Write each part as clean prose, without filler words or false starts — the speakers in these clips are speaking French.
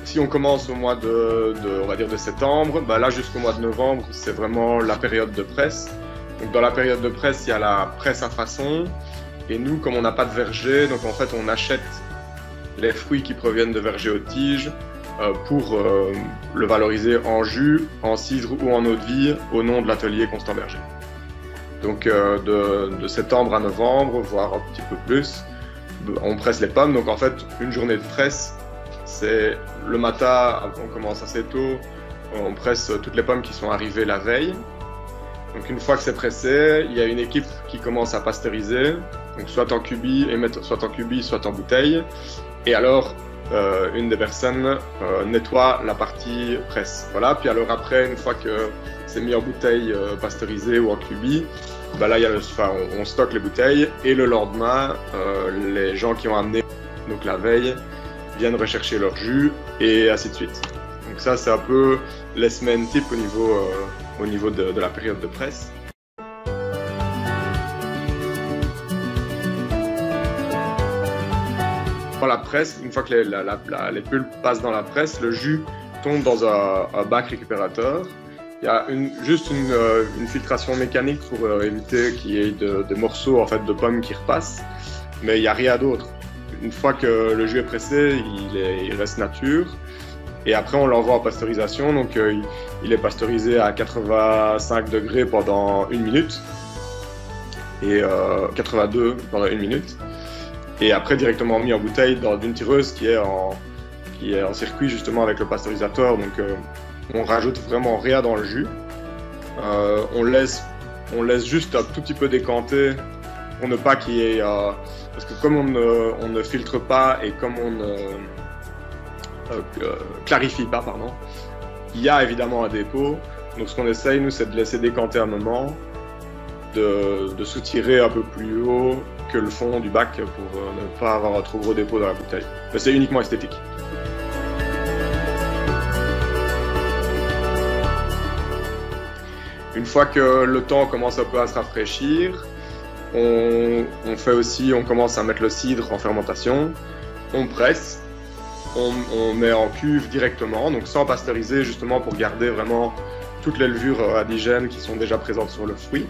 si on commence au mois on va dire de septembre, bah là jusqu'au mois de novembre, c'est vraiment la période de presse. Donc dans la période de presse, il y a la presse à façon. Et nous, comme on n'a pas de verger, donc en fait on achète les fruits qui proviennent de vergers aux tiges pour le valoriser en jus, en cidre ou en eau de vie au nom de l'atelier Constant Berger. Donc de septembre à novembre, voire un petit peu plus, on presse les pommes. Donc en fait, une journée de presse, c'est le matin, on commence assez tôt, on presse toutes les pommes qui sont arrivées la veille. Donc une fois que c'est pressé, il y a une équipe qui commence à pasteuriser, donc soit en cubi, soit en cubi, soit en bouteille. Et alors, une des personnes nettoie la partie presse. Voilà. Puis alors après, une fois que c'est mis en bouteille pasteurisée ou en cubi, bah là, on stocke les bouteilles et le lendemain, les gens qui ont amené donc la veille viennent rechercher leur jus et ainsi de suite. Donc ça, c'est un peu les semaines type au niveau de la période de presse. Dans la presse, une fois que les pulpes passent dans la presse, le jus tombe dans un bac récupérateur. Il y a juste une filtration mécanique pour éviter qu'il y ait des morceaux en fait, de pommes qui repassent, mais il n'y a rien d'autre. Une fois que le jus est pressé, il reste nature. Et après, on l'envoie en pasteurisation. Donc, il est pasteurisé à 85 degrés pendant 1 minute et 82 pendant 1 minute. Et après, directement mis en bouteille dans une tireuse qui est en circuit justement avec le pasteurisateur. Donc, on rajoute vraiment rien dans le jus. On laisse juste un tout petit peu décanter pour ne pas qu'il y ait... parce que comme on ne filtre pas et comme on ne clarifie pas, pardon, il y a évidemment un dépôt. Donc ce qu'on essaye, nous, c'est de laisser décanter un moment, de soutirer un peu plus haut que le fond du bac pour ne pas avoir un trop gros dépôt dans la bouteille. Mais c'est uniquement esthétique. Une fois que le temps commence un peu à se rafraîchir, on commence à mettre le cidre en fermentation, on presse, on met en cuve directement, donc sans pasteuriser justement pour garder vraiment toutes les levures indigènes qui sont déjà présentes sur le fruit.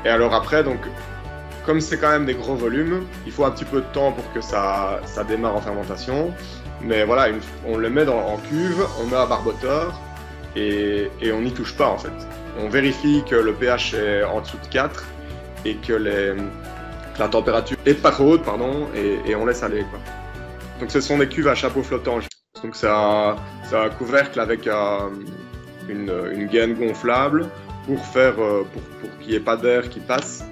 Et alors après, donc, comme c'est quand même des gros volumes, il faut un petit peu de temps pour que ça démarre en fermentation. Mais voilà, on le met en cuve, on met un barboteur et on n'y touche pas en fait. On vérifie que le pH est en dessous de 4 et que la température est pas trop haute, pardon, et on laisse aller, quoi. Donc ce sont des cuves à chapeau flottant. Donc c'est un couvercle avec une gaine gonflable pour qu'il n'y ait pas d'air qui passe.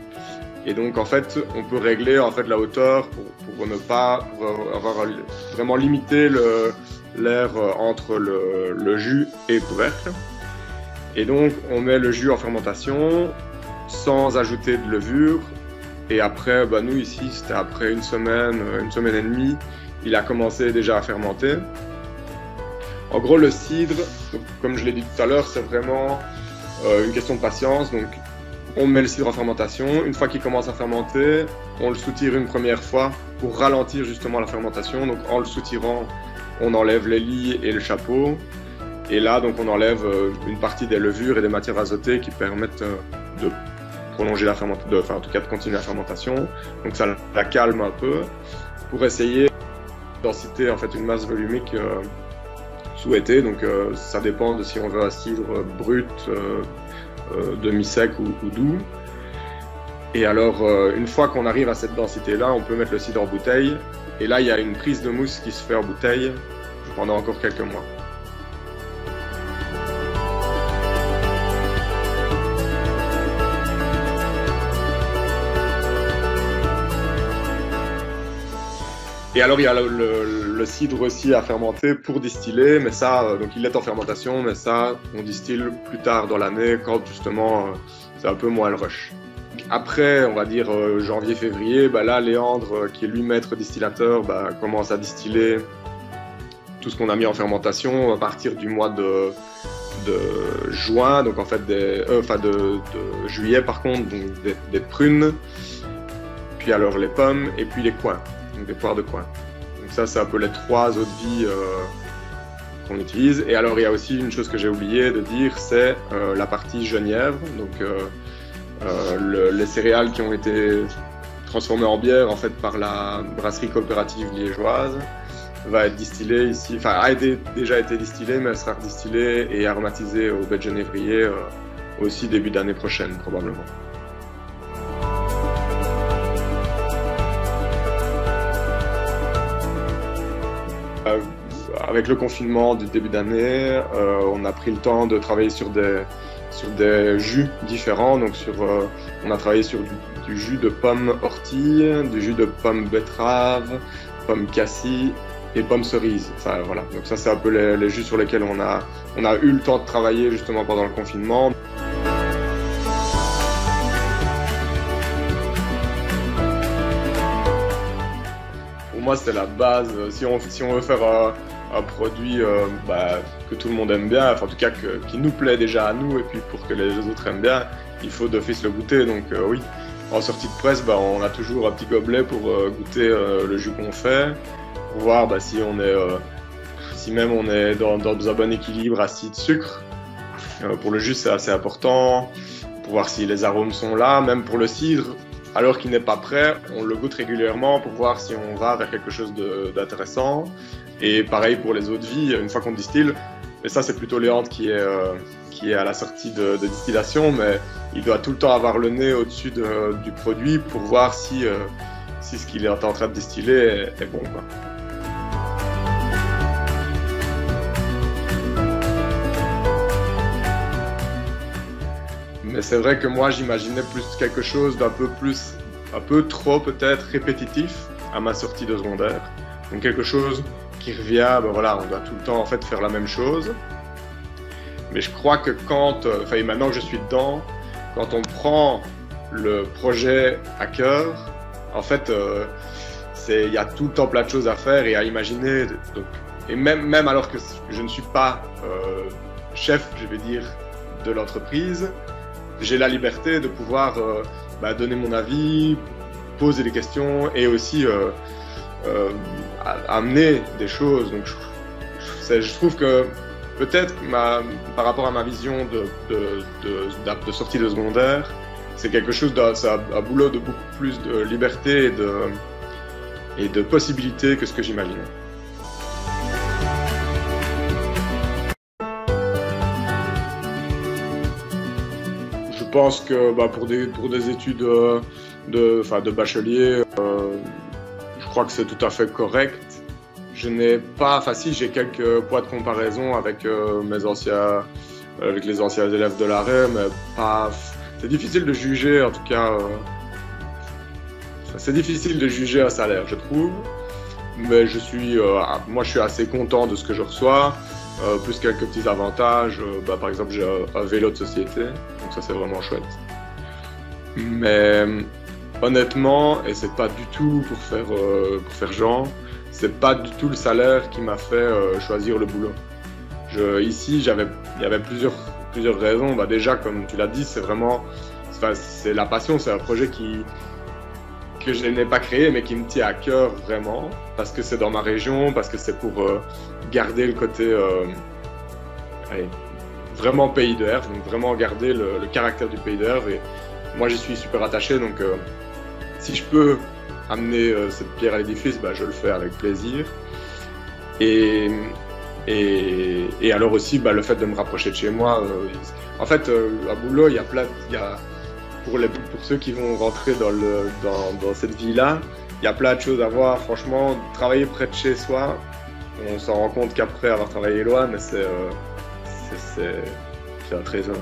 Et donc en fait, on peut régler en fait la hauteur pour ne pas avoir vraiment limité l'air entre le jus et le couvercle. Et donc on met le jus en fermentation sans ajouter de levure. Et après, bah, nous ici, c'était après une semaine et demie, il a commencé déjà à fermenter. En gros, le cidre, donc, comme je l'ai dit tout à l'heure, c'est vraiment une question de patience. Donc, on met le cidre en fermentation. Une fois qu'il commence à fermenter, on le soutire une première fois pour ralentir justement la fermentation. Donc, en le soutirant, on enlève les lis et le chapeau. Et là, donc, on enlève une partie des levures et des matières azotées qui permettent de prolonger la fermentation, enfin en tout cas de continuer la fermentation. Donc, ça la calme un peu pour essayer densité, en fait, une masse volumique souhaitée. Donc, ça dépend de si on veut un cidre brut, demi-sec ou doux. Et alors, une fois qu'on arrive à cette densité-là, on peut mettre le cidre en bouteille. Et là, il y a une prise de mousse qui se fait en bouteille pendant encore quelques mois. Et alors, il y a le cidre aussi à fermenter pour distiller, mais ça, donc il est en fermentation, mais ça, on distille plus tard dans l'année, quand justement, c'est un peu moins le rush. Après, on va dire janvier-février, bah là, Léandre, qui est lui maître distillateur, bah, commence à distiller tout ce qu'on a mis en fermentation à partir du mois de juin, donc en fait, de juillet par contre, donc des prunes, puis alors les pommes, et puis les coings. Donc des poires de coin. Donc ça, c'est un peu les 3 eaux de vie qu'on utilise. Et alors il y a aussi une chose que j'ai oublié de dire, c'est la partie genièvre, donc les céréales qui ont été transformées en bière en fait par la brasserie coopérative liégeoise va être distillée ici, enfin déjà été distillée, mais elle sera redistillée et aromatisée au baies de genévrier aussi début d'année prochaine probablement. Avec le confinement du début d'année, on a pris le temps de travailler sur des jus différents. Donc on a travaillé sur du jus de pomme ortie, du jus de pomme betterave, pomme cassis et pomme cerise. Enfin, voilà. Donc ça, c'est un peu les jus sur lesquels on a eu le temps de travailler justement pendant le confinement. Pour moi, c'est la base. Si on veut faire un produit que tout le monde aime bien, enfin, en tout cas qui nous plaît déjà à nous, et puis pour que les autres aiment bien, il faut d'office le goûter. Donc oui, en sortie de presse, on a toujours un petit gobelet pour goûter le jus qu'on fait, pour voir si même on est dans un bon équilibre acide-sucre. Pour le jus, c'est assez important, pour voir si les arômes sont là, même pour le cidre. Alors qu'il n'est pas prêt, on le goûte régulièrement pour voir si on va vers quelque chose d'intéressant. Et pareil pour les eaux de vie, une fois qu'on distille, et ça c'est plutôt Léandre qui est à la sortie de distillation, mais il doit tout le temps avoir le nez au-dessus du produit pour voir si ce qu'il est en train de distiller est bon, quoi. Mais c'est vrai que moi j'imaginais plus quelque chose un peu trop peut-être répétitif à ma sortie de secondaire. Donc quelque chose qui revient, voilà, on doit tout le temps en fait faire la même chose. Mais je crois que maintenant que je suis dedans, quand on prend le projet à cœur, en fait, il y a tout le temps plein de choses à faire et à imaginer. Donc, et même alors que je ne suis pas chef, je vais dire, de l'entreprise, j'ai la liberté de pouvoir donner mon avis, poser des questions et aussi amener des choses. Donc, je trouve que peut-être par rapport à ma vision de sortie de secondaire, c'est quelque chose c'est un boulot de beaucoup plus de liberté et de possibilités que ce que j'imaginais. Je pense que pour des études de bachelier, je crois que c'est tout à fait correct. Je n'ai pas, si j'ai quelques poids de comparaison avec avec les anciens élèves de l'arrêt, mais pas. C'est difficile de juger, en tout cas. C'est difficile de juger un salaire, je trouve. Mais moi, je suis assez content de ce que je reçois. Plus quelques petits avantages. Par exemple, j'ai un vélo de société, donc ça c'est vraiment chouette. Mais honnêtement, et c'est pas du tout pour faire genre, c'est pas du tout le salaire qui m'a fait choisir le boulot. Ici, il y avait plusieurs raisons. Déjà, comme tu l'as dit, c'est la passion, c'est un projet que je n'ai pas créé, mais qui me tient à cœur vraiment, parce que c'est dans ma région, parce que c'est pour garder le côté vraiment pays de Herve, donc vraiment garder le caractère du pays de Herve. Et moi, j'y suis super attaché, donc si je peux amener cette pierre à l'édifice, je le fais avec plaisir. Et alors aussi, le fait de me rapprocher de chez moi. En fait, à Boulot, pour ceux qui vont rentrer dans cette vie-là, il y a plein de choses à voir. Franchement, travailler près de chez soi, on s'en rend compte qu'après avoir travaillé loin, mais c'est un trésor.